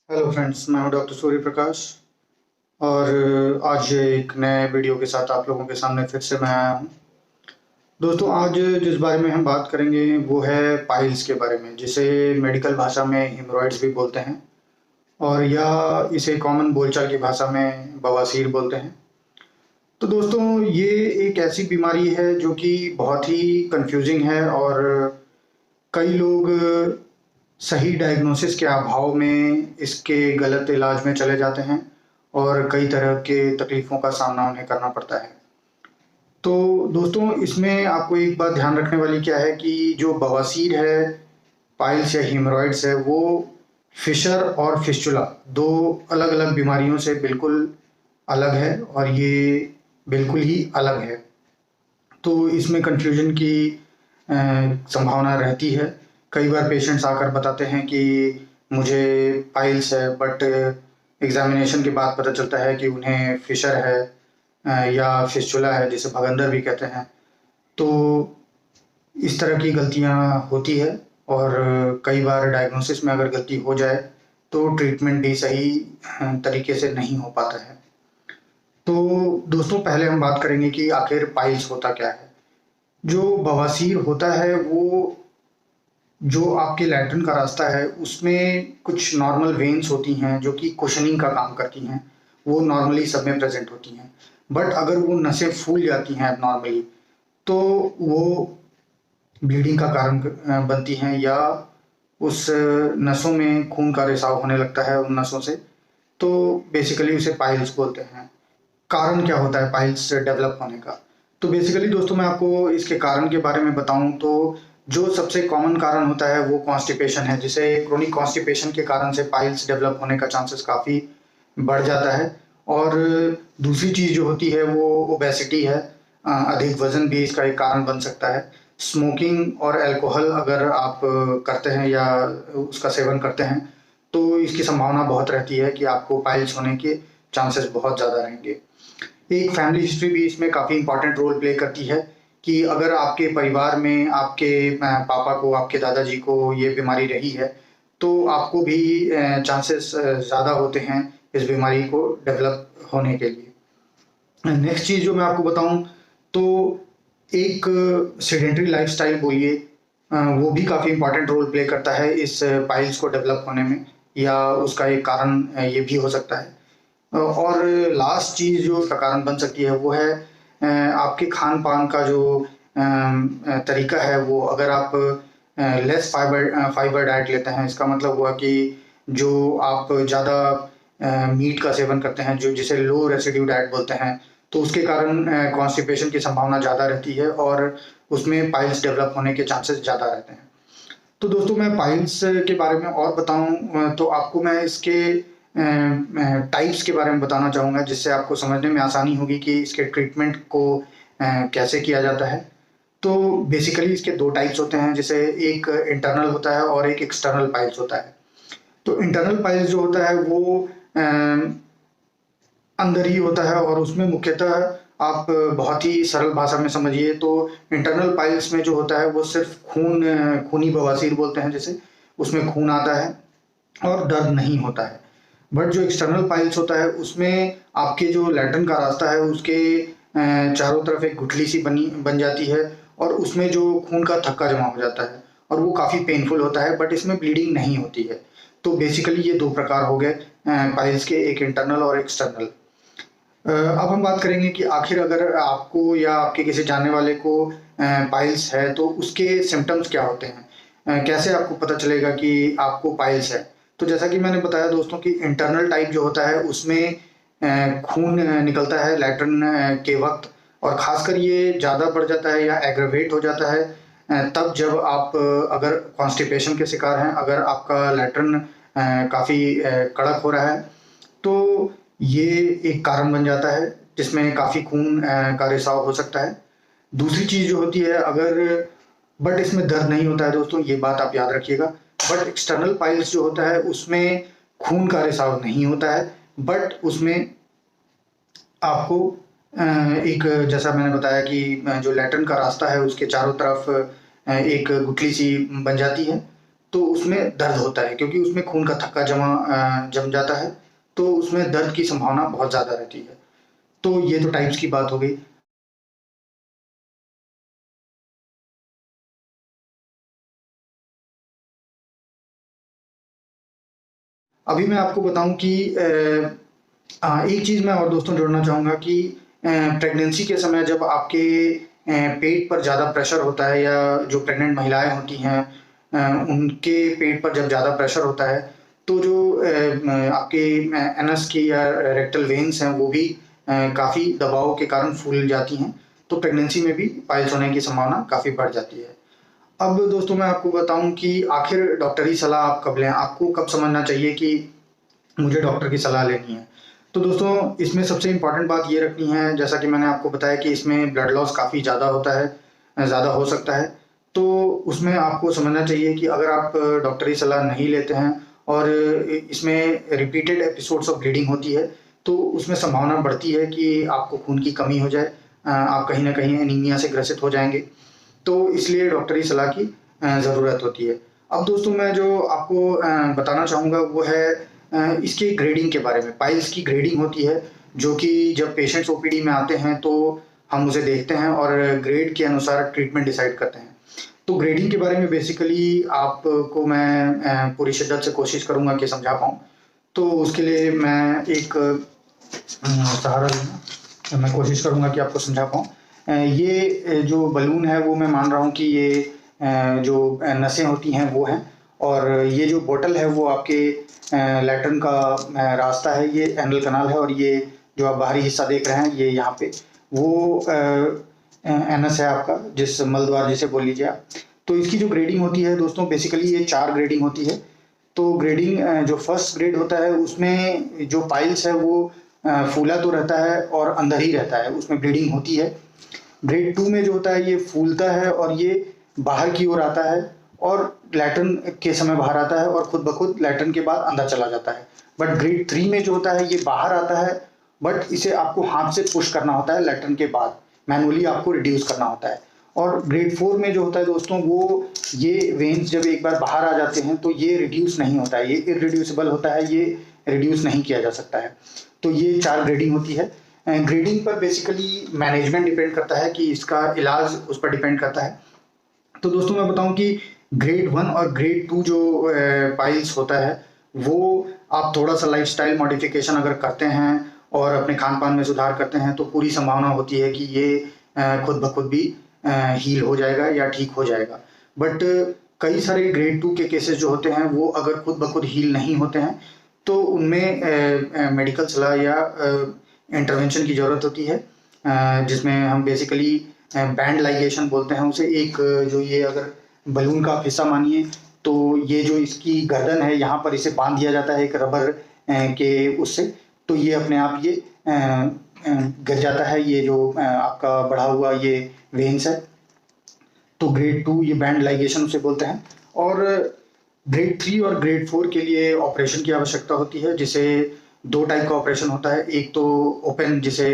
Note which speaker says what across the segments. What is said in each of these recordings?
Speaker 1: Hello friends, मैं हूं doctor Surya Prakash. और आज एक नए वीडियो के साथ आप लोगों के सामने फिर से मैं आया हूं। दोस्तों, आज जिस बारे में हम बात करेंगे वो है पाइल्स के बारे में, जिसे मेडिकल भाषा में हेमरॉइड्स भी बोलते हैं और या इसे कॉमन बोलचाल की भाषा में बवासीर बोलते हैं। तो दोस्तों, ये एक ऐसी बीमारी है जो कि बहुत ही कंफ्यूजिंग है और कई लोग सही डायग्नोसिस के अभाव में इसके गलत इलाज में चले जाते हैं और कई तरह के तकलीफ़ों का सामना उन्हें करना पड़ता है। तो दोस्तों, इसमें आपको एक बात ध्यान रखने वाली क्या है कि जो बवासीर है, पाइल्स या हीमोरॉइड्स है, वो फिशर और फिस्टुला 2 अलग-अलग बीमारियों से बिल्कुल अलग है और ये बिल्कुल ही अलग है। तो इसमें कन्फ्यूजन की संभावना रहती है। कई बार पेशेंट्स आकर बताते हैं कि मुझे पाइल्स है, बट एग्जामिनेशन के बाद पता चलता है कि उन्हें फिशर है या फिस्टुला है, जिसे भगंदर भी कहते हैं। तो इस तरह की गलतियां होती है और कई बार डायग्नोसिस में अगर गलती हो जाए तो ट्रीटमेंट भी सही तरीके से नहीं हो पाता है। तो दोस्तों, पहले हम बात करेंगे कि आखिर पाइल्स होता क्या है। जो बवासीर होता है वो जो आपके लैट्रिन का रास्ता है उसमें कुछ नॉर्मल वेन्स होती हैं जो कि कुशनिंग का काम करती हैं। वो नॉर्मली सब में प्रेजेंट होती हैं, बट अगर वो नसें फूल जाती हैं एबनॉर्मली तो वो ब्लीडिंग का कारण बनती हैं या उस नसों में खून का रिसाव होने लगता है उन नसों से। तो बेसिकली उसे पाइल्स बोलते हैं। कारण क्या होता है पाइल्स डेवलप होने का? तो बेसिकली दोस्तों, मैं आपको इसके कारण के बारे में बताऊं तो जो सबसे कॉमन कारण होता है वो कॉन्स्टिपेशन है, जिसे क्रोनिक कॉन्स्टिपेशन के कारण से पाइल्स डेवलप होने का चांसेस काफ़ी बढ़ जाता है। और दूसरी चीज़ जो होती है वो ओबेसिटी है। अधिक वजन भी इसका एक कारण बन सकता है। स्मोकिंग और अल्कोहल अगर आप करते हैं या उसका सेवन करते हैं तो इसकी संभावना बहुत रहती है कि आपको पाइल्स होने के चांसेस बहुत ज़्यादा रहेंगे। एक फैमिली हिस्ट्री भी इसमें काफ़ी इंपॉर्टेंट रोल प्ले करती है कि अगर आपके परिवार में आपके पापा को, आपके दादाजी को ये बीमारी रही है तो आपको भी चांसेस ज़्यादा होते हैं इस बीमारी को डेवलप होने के लिए। नेक्स्ट चीज़ जो मैं आपको बताऊं तो एक सेडेंटरी लाइफस्टाइल बोलिए, वो भी काफ़ी इंपॉर्टेंट रोल प्ले करता है इस पाइल्स को डेवलप होने में, या उसका एक कारण ये भी हो सकता है। और लास्ट चीज़ जो उसका कारण बन सकती है वो है आपके खान-पान का जो तरीका है वो, अगर आप लेस फाइबर डाइट लेते हैं, इसका मतलब हुआ कि जो आप ज़्यादा मीट का सेवन करते हैं, जो जिसे लो रेसिड्यू डाइट बोलते हैं, तो उसके कारण कॉन्स्टिपेशन की संभावना ज़्यादा रहती है और उसमें पाइल्स डेवलप होने के चांसेस ज़्यादा रहते हैं। तो दोस्तों, मैं पाइल्स के बारे में और बताऊं तो आपको मैं इसके टाइप्स के बारे में बताना चाहूँगा, जिससे आपको समझने में आसानी होगी कि इसके ट्रीटमेंट को कैसे किया जाता है। तो बेसिकली इसके 2 टाइप्स होते हैं, जैसे एक इंटरनल होता है और एक एक्सटर्नल पाइल्स होता है। तो इंटरनल पाइल्स जो होता है वो अंदर ही होता है और उसमें मुख्यतः आप बहुत ही सरल भाषा में समझिए तो इंटरनल पाइल्स में जो होता है वो सिर्फ खूनी बवासीर बोलते हैं जिसे, उसमें खून आता है और दर्द नहीं होता है। बट जो एक्सटर्नल पाइल्स होता है उसमें आपके जो लैट्रिन का रास्ता है उसके चारों तरफ एक गुठली सी बन जाती है और उसमें जो खून का थक्का जमा हो जाता है और वो काफ़ी पेनफुल होता है, बट इसमें ब्लीडिंग नहीं होती है। तो बेसिकली ये 2 प्रकार हो गए पाइल्स के, एक इंटरनल और एक्सटर्नल। अब हम बात करेंगे कि आखिर अगर आपको या आपके किसी जानने वाले को पाइल्स है तो उसके सिम्टम्स क्या होते हैं? कैसे आपको पता चलेगा कि आपको पाइल्स है? तो जैसा कि मैंने बताया दोस्तों कि इंटरनल टाइप जो होता है उसमें खून निकलता है लैट्रिन के वक़्त, और ख़ासकर ये ज़्यादा बढ़ जाता है या एग्रवेट हो जाता है तब जब आप अगर कॉन्स्टिपेशन के शिकार हैं, अगर आपका लैट्रिन काफ़ी कड़क हो रहा है, तो ये एक कारण बन जाता है जिसमें काफ़ी खून का रिसाव हो सकता है। दूसरी चीज़ जो होती है, अगर बट इसमें दर्द नहीं होता है दोस्तों, ये बात आप याद रखिएगा। बट एक्सटर्नल पाइल्स जो होता है उसमें खून का रिसाव नहीं होता है, बट उसमें आपको एक, जैसा मैंने बताया कि जो लैट्रिन का रास्ता है उसके चारों तरफ एक गुठली सी बन जाती है। तो उसमें दर्द होता है, क्योंकि उसमें खून का थक्का जम जाता है, तो उसमें दर्द की संभावना बहुत ज़्यादा रहती है। तो ये तो टाइप्स की बात हो गई। अभी मैं आपको बताऊँ कि एक चीज़ मैं और दोस्तों जोड़ना चाहूँगा कि प्रेगनेंसी के समय जब आपके पेट पर ज़्यादा प्रेशर होता है, या जो प्रेग्नेंट महिलाएँ होती हैं उनके पेट पर जब ज़्यादा प्रेशर होता है, तो जो आपके एनस की या रेक्टल वेन्स हैं वो भी काफ़ी दबाव के कारण फूल जाती हैं, तो प्रेगनेंसी में भी पाइल्स होने की संभावना काफ़ी बढ़ जाती है। अब दोस्तों मैं आपको बताऊँ कि आखिर डॉक्टरी सलाह आप कब लें? आपको कब समझना चाहिए कि मुझे डॉक्टर की सलाह लेनी है? तो दोस्तों इसमें सबसे इम्पोर्टेंट बात ये रखनी है, जैसा कि मैंने आपको बताया कि इसमें ब्लड लॉस काफ़ी ज़्यादा होता है, ज़्यादा हो सकता है। तो उसमें आपको समझना चाहिए कि अगर आप डॉक्टरी सलाह नहीं लेते हैं और इसमें रिपीटेड एपिसोड्स ऑफ ब्लीडिंग होती है, तो उसमें संभावना बढ़ती है कि आपको खून की कमी हो जाए, आप कहीं न कहीं एनीमिया से ग्रसित हो जाएँगे। तो इसलिए डॉक्टरी सलाह की ज़रूरत होती है। अब दोस्तों मैं जो आपको बताना चाहूँगा वो है इसकी ग्रेडिंग के बारे में। पाइल्स की ग्रेडिंग होती है, जो कि जब पेशेंट्स ओपीडी में आते हैं तो हम उसे देखते हैं और ग्रेड के अनुसार ट्रीटमेंट डिसाइड करते हैं। तो ग्रेडिंग के बारे में बेसिकली आपको मैं पूरी शिद्दत से कोशिश करूँगा कि समझा पाऊँ। तो उसके लिए मैं एक सहारा लूँगा, मैं कोशिश करूँगा कि आपको समझा पाऊँ। ये जो बलून है वो मैं मान रहा हूँ कि ये जो नसें होती हैं वो हैं, और ये जो बॉटल है वो आपके लैट्रिन का रास्ता है, ये एनल कनाल है, और ये जो आप बाहरी हिस्सा देख रहे हैं ये यहाँ पे वो एनस है आपका, जिस मलद्वार जिसे बोल लीजिए आप। तो इसकी जो ग्रेडिंग होती है दोस्तों, बेसिकली ये 4 ग्रेडिंग होती है। तो ग्रेडिंग जो फर्स्ट ग्रेड होता है उसमें जो पाइल्स है वो फूला तो रहता है और अंदर ही रहता है, उसमें ब्लीडिंग होती है। ग्रेड 2 में जो होता है ये फूलता है और ये बाहर की ओर आता है, और लैट्रिन के समय बाहर आता है और खुद ब खुद लैट्रिन के बाद अंदर चला जाता है। बट ग्रेड 3 में जो होता है ये बाहर आता है, बट इसे आपको हाथ से पुश करना होता है लैट्रिन के बाद, मैनुअली आपको रिड्यूस करना होता है। और ग्रेड 4 में जो होता है दोस्तों, वो ये वेन्स जब एक बार बाहर आ जाते हैं तो ये रिड्यूस नहीं होता है, ये इररिड्यूसिबल होता है, ये रिड्यूस नहीं किया जा सकता है। तो ये 4 ग्रेडिंग होती है। ग्रेडिंग पर बेसिकली मैनेजमेंट डिपेंड करता है कि इसका इलाज उस पर डिपेंड करता है। तो दोस्तों मैं बताऊं कि ग्रेड 1 और ग्रेड 2 जो पाइल्स होता है, वो आप थोड़ा सा लाइफस्टाइल मॉडिफिकेशन अगर करते हैं और अपने खान पान में सुधार करते हैं तो पूरी संभावना होती है कि ये खुद ब खुद भी हील हो जाएगा या ठीक हो जाएगा। बट कई सारे ग्रेड 2 के केसेस जो होते हैं वो अगर खुद ब खुद हील नहीं होते हैं, तो उनमें मेडिकल सलाह या इंटरवेंशन की ज़रूरत होती है, जिसमें हम बेसिकली बैंड लाइगेशन बोलते हैं उसे। एक जो ये अगर बलून का हिस्सा मानिए, तो ये जो इसकी गर्दन है यहाँ पर इसे बांध दिया जाता है एक रबर के उससे, तो ये अपने आप ये गिर जाता है, ये जो आपका बढ़ा हुआ ये वेन्स है। तो ग्रेड 2 ये बैंड लाइगेशन उसे बोलते हैं। और ग्रेड 3 और ग्रेड 4 के लिए ऑपरेशन की आवश्यकता होती है, जिसे 2 टाइप का ऑपरेशन होता है। एक तो ओपन, जिसे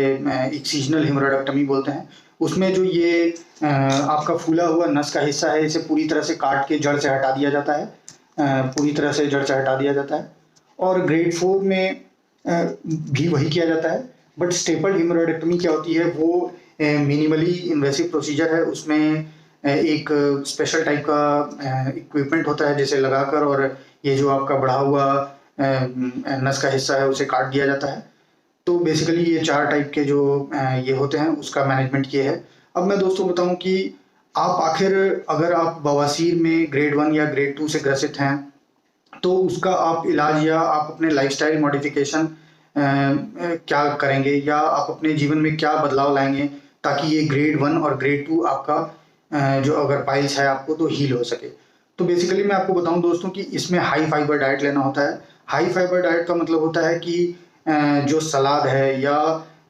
Speaker 1: एक्सिजनल हेमोरेक्टमी बोलते हैं, उसमें जो ये आपका फूला हुआ नस का हिस्सा है इसे पूरी तरह से काट के जड़ से हटा दिया जाता है, पूरी तरह से जड़ से हटा दिया जाता है। और ग्रेड 4 में भी वही किया जाता है, बट स्टेपल्ड हेमोरेक्टमी क्या होती है, वो मिनिमली इन्वेसिव प्रोसीजर है। उसमें एक स्पेशल टाइप का इक्विपमेंट होता है जिसे लगाकर, और ये जो आपका बढ़ा हुआ नस का हिस्सा है उसे काट दिया जाता है। तो बेसिकली ये 4 टाइप के जो ये होते हैं उसका मैनेजमेंट ये है। अब मैं दोस्तों बताऊं कि आप आखिर अगर आप बवासीर में ग्रेड 1 या ग्रेड 2 से ग्रसित हैं, तो उसका आप इलाज या आप अपने लाइफस्टाइल मॉडिफिकेशन क्या करेंगे, या आप अपने जीवन में क्या बदलाव लाएंगे ताकि ये ग्रेड 1 और ग्रेड 2 आपका जो अगर पाइल्स है आपको तो हील हो सके। तो बेसिकली मैं आपको बताऊं दोस्तों कि इसमें हाई फाइबर डाइट लेना होता है। हाई फाइबर डाइट का मतलब होता है कि जो सलाद है या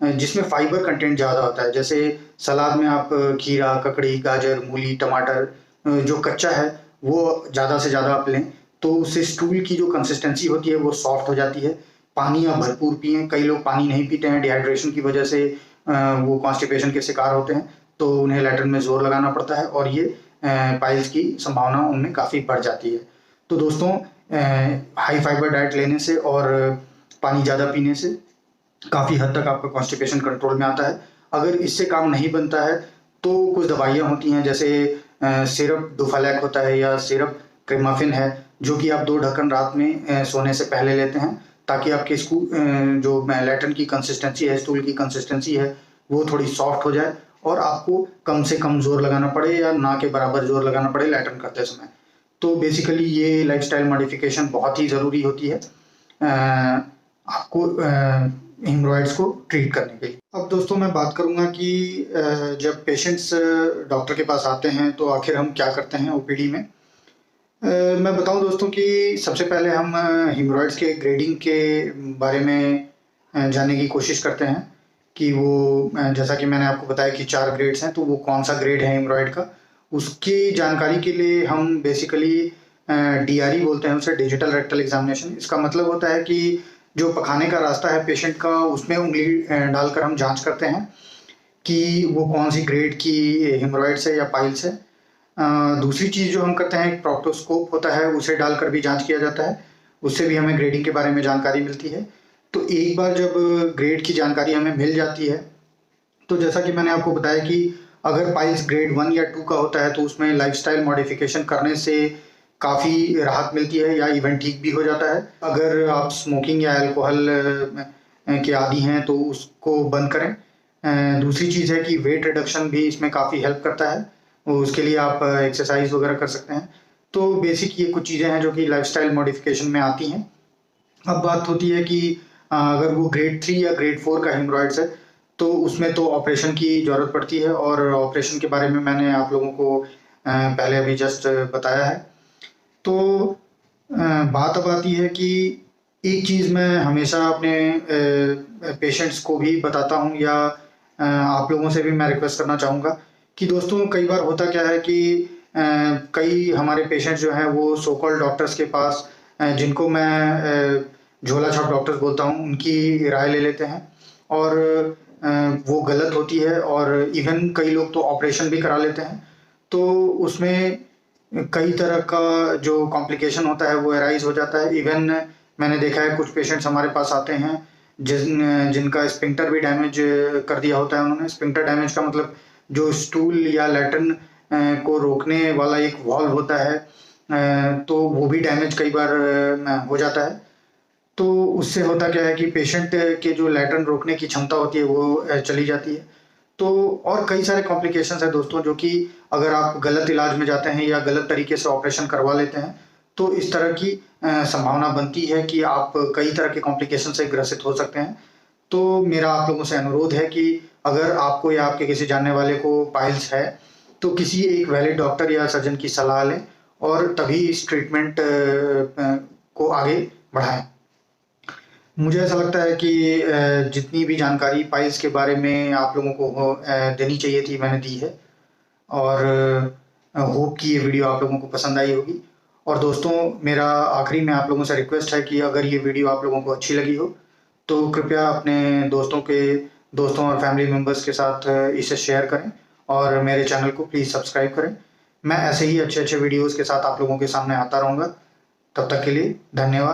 Speaker 1: जिसमें फाइबर कंटेंट ज़्यादा होता है, जैसे सलाद में आप खीरा, ककड़ी, गाजर, मूली, टमाटर, जो कच्चा है वो ज़्यादा से ज़्यादा आप लें, तो उससे स्टूल की जो कंसिस्टेंसी होती है वो सॉफ्ट हो जाती है। पानी आप भरपूर पिएं। कई लोग पानी नहीं पीते हैं, डिहाइड्रेशन की वजह से वो कॉन्स्टिपेशन के शिकार होते हैं, तो उन्हें लैट्रिन में जोर लगाना पड़ता है और ये पाइल्स की संभावना उनमें काफ़ी बढ़ जाती है। तो दोस्तों हाई फाइबर डाइट लेने से और पानी ज़्यादा पीने से काफ़ी हद तक आपका कॉन्स्टिपेशन कंट्रोल में आता है। अगर इससे काम नहीं बनता है तो कुछ दवाइयाँ होती हैं, जैसे सिरप डोफालैक होता है या सिरप क्रेमाफिन है, जो कि आप 2 ढक्कन रात में सोने से पहले लेते हैं, ताकि आपके जो लैट्रिन की कंसिस्टेंसी है, स्टूल की कंसिस्टेंसी है, वो थोड़ी सॉफ्ट हो जाए और आपको कम से कम जोर लगाना पड़े या ना के बराबर जोर लगाना पड़े लैट्रिन करते समय। तो बेसिकली ये लाइफस्टाइल मॉडिफिकेशन बहुत ही ज़रूरी होती है आपको हेमरॉइड्स को ट्रीट करने के लिए। अब दोस्तों मैं बात करूंगा कि जब पेशेंट्स डॉक्टर के पास आते हैं तो आखिर हम क्या करते हैं ओपीडी में। मैं बताऊं दोस्तों कि सबसे पहले हम हेमरॉइड्स के ग्रेडिंग के बारे में जानने की कोशिश करते हैं कि वो जैसा कि मैंने आपको बताया कि 4 ग्रेड्स हैं, तो वो कौन सा ग्रेड है हेमरॉइड का, उसकी जानकारी के लिए हम बेसिकली DRE बोलते हैं उसे, डिजिटल रेक्टल एग्जामिनेशन। इसका मतलब होता है कि जो पखाने का रास्ता है पेशेंट का, उसमें उंगली डालकर हम जांच करते हैं कि वो कौन सी ग्रेड की हेमरॉइड्स है या पाइल्स है। दूसरी चीज़ जो हम करते हैं, एक प्रोक्टोस्कोप होता है, उसे डालकर भी जांच किया जाता है, उससे भी हमें ग्रेडिंग के बारे में जानकारी मिलती है। तो एक बार जब ग्रेड की जानकारी हमें मिल जाती है, तो जैसा कि मैंने आपको बताया कि अगर पाइल्स ग्रेड 1 या 2 का होता है तो उसमें लाइफस्टाइल मॉडिफिकेशन करने से काफ़ी राहत मिलती है या इवन ठीक भी हो जाता है। अगर आप स्मोकिंग या अल्कोहल के आदी हैं तो उसको बंद करें। दूसरी चीज़ है कि वेट रिडक्शन भी इसमें काफ़ी हेल्प करता है, उसके लिए आप एक्सरसाइज वगैरह कर सकते हैं। तो बेसिक ये कुछ चीज़ें हैं जो कि लाइफस्टाइल मॉडिफिकेशन में आती हैं। अब बात होती है कि अगर वो ग्रेड 3 या ग्रेड 4 का हेमरॉइड्स है तो उसमें तो ऑपरेशन की ज़रूरत पड़ती है, और ऑपरेशन के बारे में मैंने आप लोगों को पहले अभी जस्ट बताया है। तो बात अब आती है कि एक चीज़ मैं हमेशा अपने पेशेंट्स को भी बताता हूँ या आप लोगों से भी मैं रिक्वेस्ट करना चाहूँगा कि दोस्तों कई बार होता क्या है कि कई हमारे पेशेंट्स जो हैं वो सो कॉल्ड डॉक्टर्स के पास, जिनको मैं झोला छाप डॉक्टर्स बोलता हूँ, उनकी राय ले लेते हैं और वो गलत होती है, और इवन कई लोग तो ऑपरेशन भी करा लेते हैं। तो उसमें कई तरह का जो कॉम्प्लिकेशन होता है वो अराइज हो जाता है। इवन मैंने देखा है कुछ पेशेंट्स हमारे पास आते हैं जिनका स्पिंक्टर भी डैमेज कर दिया होता है उन्होंने। स्पिंक्टर डैमेज का मतलब जो स्टूल या लैट्रिन को रोकने वाला एक वॉल्व होता है, तो वो भी डैमेज कई बार हो जाता है। तो उससे होता क्या है कि पेशेंट के जो लैट्रिन रोकने की क्षमता होती है वो चली जाती है। तो और कई सारे कॉम्प्लिकेशंस हैं दोस्तों, जो कि अगर आप गलत इलाज में जाते हैं या गलत तरीके से ऑपरेशन करवा लेते हैं तो इस तरह की संभावना बनती है कि आप कई तरह के कॉम्प्लिकेशन से ग्रसित हो सकते हैं। तो मेरा आप लोगों से अनुरोध है कि अगर आपको या आपके किसी जानने वाले को पाइल्स है तो किसी एक वैलिड डॉक्टर या सर्जन की सलाह लें और तभी इस ट्रीटमेंट को आगे बढ़ाएं। मुझे ऐसा लगता है कि जितनी भी जानकारी पाइल्स के बारे में आप लोगों को देनी चाहिए थी मैंने दी है, और होप कि ये वीडियो आप लोगों को पसंद आई होगी। और दोस्तों मेरा आखिरी में आप लोगों से रिक्वेस्ट है कि अगर ये वीडियो आप लोगों को अच्छी लगी हो तो कृपया अपने दोस्तों और फैमिली मेम्बर्स के साथ इसे शेयर करें और मेरे चैनल को प्लीज़ सब्सक्राइब करें। मैं ऐसे ही अच्छे वीडियोज़ के साथ आप लोगों के सामने आता रहूँगा। तब तक के लिए धन्यवाद।